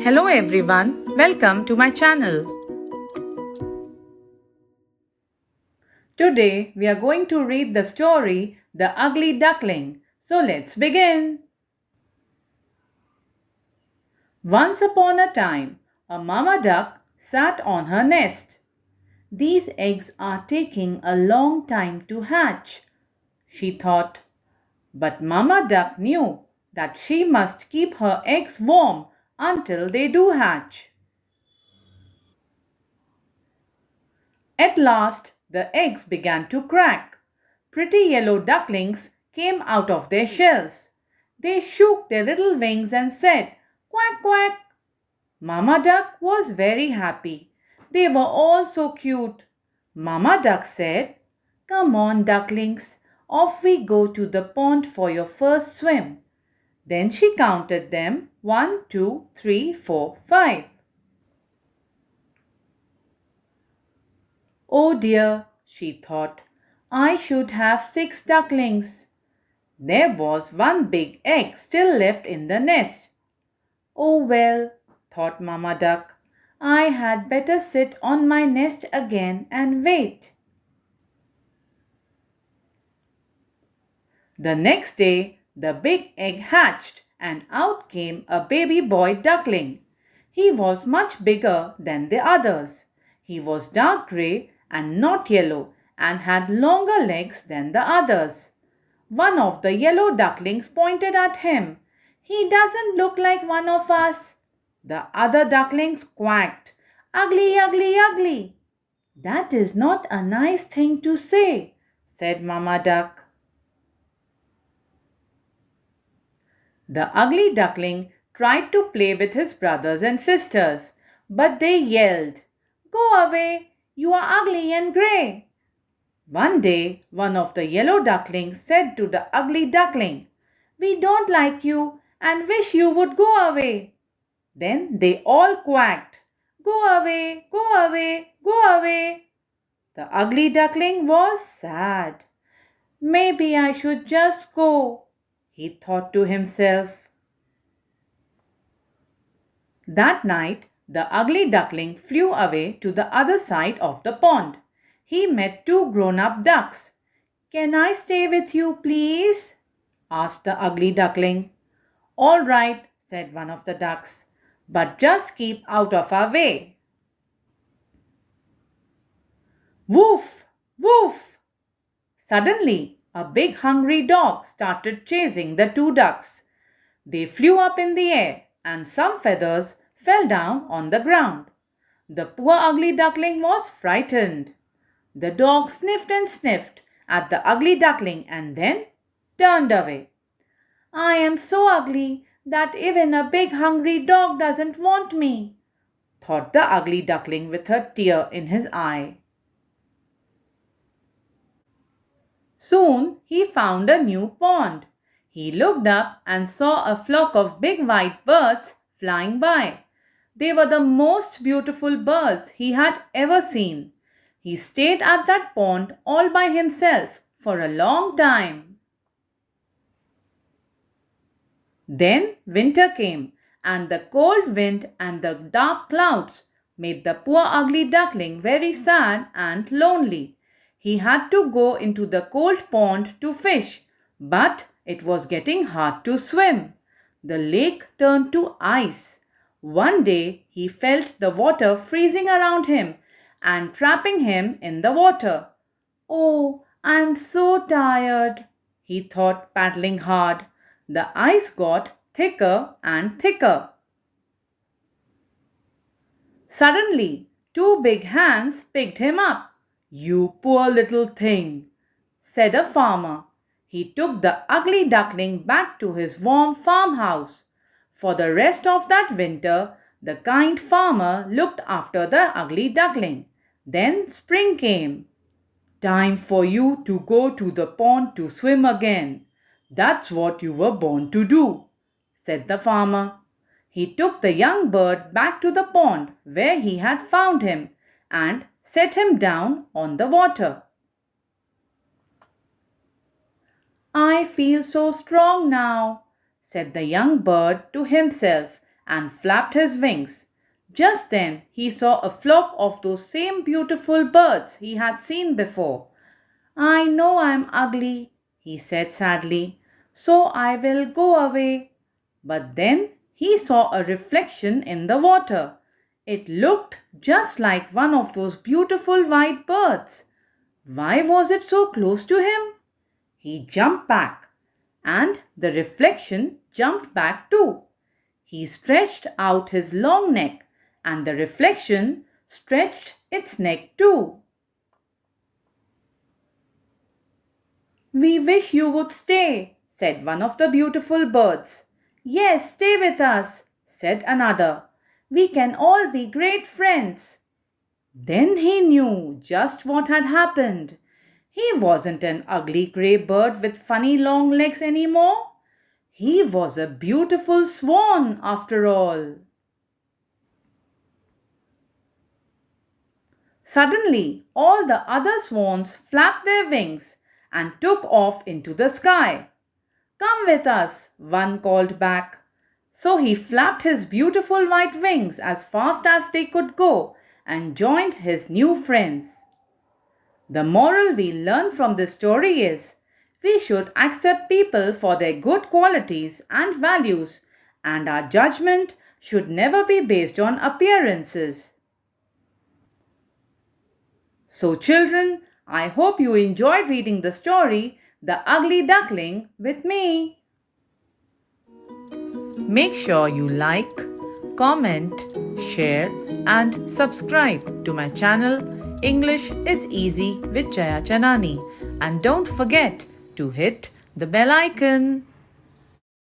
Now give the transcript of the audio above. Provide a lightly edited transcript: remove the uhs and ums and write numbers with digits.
Hello everyone, welcome to my channel. Today we are going to read the story The Ugly Duckling. So let's begin. Once upon a time, a mama duck sat on her nest. These eggs are taking a long time to hatch, she thought. But Mama Duck knew that she must keep her eggs warm until they do hatch. At last, the eggs began to crack. Pretty yellow ducklings came out of their shells. They shook their little wings and said, "Quack, quack." Mama Duck was very happy. They were all so cute. Mama Duck said, "Come on, ducklings, off we go to the pond for your first swim." Then she counted them 1, 2, 3, 4, 5. Oh dear, she thought, I should have 6 ducklings. There was one big egg still left in the nest. Oh well, thought Mama Duck, I had better sit on my nest again and wait. The next day, the big egg hatched and out came a baby boy duckling. He was much bigger than the others. He was dark grey and not yellow and had longer legs than the others. One of the yellow ducklings pointed at him. "He doesn't look like one of us." The other ducklings quacked, "Ugly, ugly, ugly." "That is not a nice thing to say," said Mama Duck. The ugly duckling tried to play with his brothers and sisters, but they yelled, "Go away, you are ugly and grey." One day, one of the yellow ducklings said to the ugly duckling, "We don't like you and wish you would go away." Then they all quacked, "Go away, go away, go away." The ugly duckling was sad. "Maybe I should just go," he thought to himself. That night, the ugly duckling flew away to the other side of the pond. He met 2 grown-up ducks. "Can I stay with you, please?" asked the ugly duckling. "All right," said one of the ducks, "but just keep out of our way." Woof! Woof! Suddenly, a big hungry dog started chasing the 2 ducks. They flew up in the air and some feathers fell down on the ground. The poor ugly duckling was frightened. The dog sniffed and sniffed at the ugly duckling and then turned away. "I am so ugly that even a big hungry dog doesn't want me," thought the ugly duckling with a tear in his eye. Soon he found a new pond. He looked up and saw a flock of big white birds flying by. They were the most beautiful birds he had ever seen. He stayed at that pond all by himself for a long time. Then winter came, and the cold wind and the dark clouds made the poor ugly duckling very sad and lonely. He had to go into the cold pond to fish, but it was getting hard to swim. The lake turned to ice. One day he felt the water freezing around him and trapping him in the water. "Oh, I'm so tired," he thought, paddling hard. The ice got thicker and thicker. Suddenly, 2 big hands picked him up. "You poor little thing," said a farmer. He took the ugly duckling back to his warm farmhouse. For the rest of that winter, the kind farmer looked after the ugly duckling. Then spring came. "Time for you to go to the pond to swim again. That's what you were born to do," said the farmer. He took the young bird back to the pond where he had found him and set him down on the water. "I feel so strong now," said the young bird to himself and flapped his wings. Just then he saw a flock of those same beautiful birds he had seen before. I know I'm ugly, he said sadly, so I will go away. But then he saw a reflection in the water. It looked just like one of those beautiful white birds. Why was it so close to him? He jumped back, and the reflection jumped back too. He stretched out his long neck, and the reflection stretched its neck too. We wish you would stay, said one of the beautiful birds. Yes, stay with us, said another. We can all be great friends. Then he knew just what had happened. He wasn't an ugly grey bird with funny long legs anymore. He was a beautiful swan after all. Suddenly, all the other swans flapped their wings and took off into the sky. Come with us, one called back. So he flapped his beautiful white wings as fast as they could go and joined his new friends. The moral we learn from this story is we should accept people for their good qualities and values, and our judgment should never be based on appearances. So, children, I hope you enjoyed reading the story The Ugly Duckling with me. Make sure you like, comment, share, and subscribe to my channel English is Easy with Jaya Chanani. And don't forget to hit the bell icon.